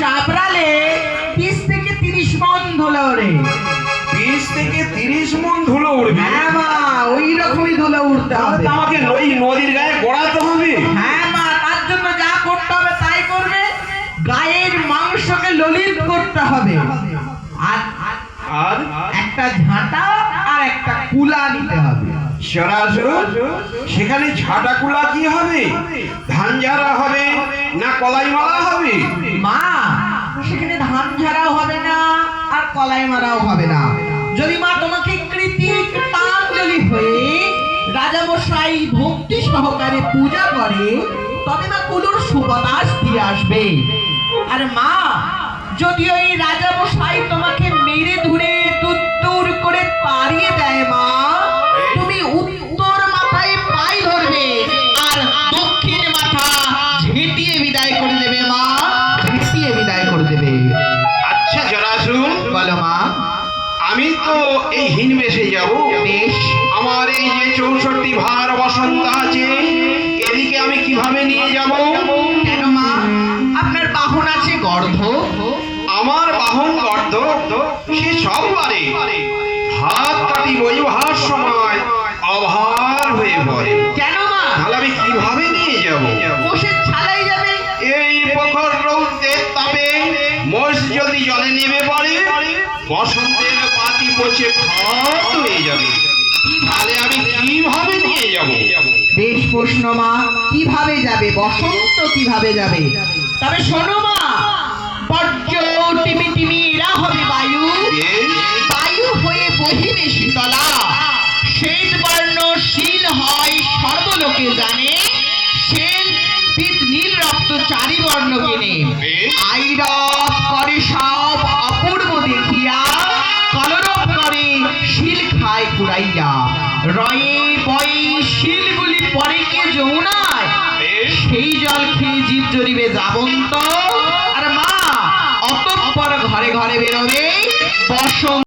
চাপড়ালে 20 থেকে 30 মণ ধুলো ওড়ে। 20 থেকে 30 মণ ধুলো উড়বে? হ্যাঁ মা, ওই রকমই ধুলো উড়তে হবে। আমাকে ওই নদীর গায়ে গড়াতে হবে? হ্যাঁ মা, তার জন্য যা করতে হবে তাই করবে। গায়ের মাংসকে ললিত করতে হবে, আর আর একটা ঝাঁটা আর একটা কুলা নিতে হবে। সেখানে ঝাঁটা কুলা কি হবে? ধান ঝাড়া হবে না কলাই মারা হবে? মা, সেখানে ধান ঝাড়াও হবে না আর কলাই মারাও হবে না। যদি মা তোমাকে কৃতাঞ্জলি হয়ে রাজামশাই ভক্তি সহকারে পূজা করে, তবে মা কুলোর সুবাতাস দিয়ে আসবে। আর মা, যদি ওই রাজামশাই তোমাকে মেরে ধরে দূর করে তাড়িয়ে দেয় মা, তুমি উত্তর মাথায় পাই ধরবে আর দক্ষিণ মাথা ঝেঁটিয়ে বিদায় করে দেবে মা, ঝেঁটিয়ে বিদায় করে দেবে। আচ্ছা জরাসুর, বলো মা। আমি তো এই হিনবেশে যাব। বেশ। আমার এই যে 64 ভার বসন্ত আছে, এদিকে আমি কিভাবে নিয়ে যাব? কেন মা, আপনার বাহন আছে গর্ধ। আমার বাহন গর্ধ, সে সব পারে। হাত কাটি বইবার সময় অভার হয়ে পড়ে। কেন মা? তাহলে আমি কিভাবে নিয়ে যাব? মোষের ছালাই যাবে। এই প্রখর রৌদ্রের তাপে মোষ যদি জলে নেমে পড়ে, বসন্তের পাতি পচে খত হয়ে যাবে। তাহলে আমি কিভাবে নিয়ে যাব? বেশ প্রশ্ন মা, কিভাবে যাবে? বসন্ত কিভাবে যাবে? তবে শোনো মা, বজ্র টিমি টিমি এরা হবে বায়ু। বায়ু হয়ে বহিবে শীতলা। শ্বেত বর্ণ শীল হয় সর্বলোকে জানে, সেন পিত নীল রক্ত চারি বর্ণ কেনে। আইরব করে সব অপূর্ব দেখিয়া, কলরব করে শিল খায় কুড়াইয়া। রয়ে বয়ে শিলগুলি পরে কে যমুনায়, সেই জল খেয়ে জীব জরিবে যাবন্ত। আর মা, অতঃপর ঘরে ঘরে বেরোবে বসন্ত।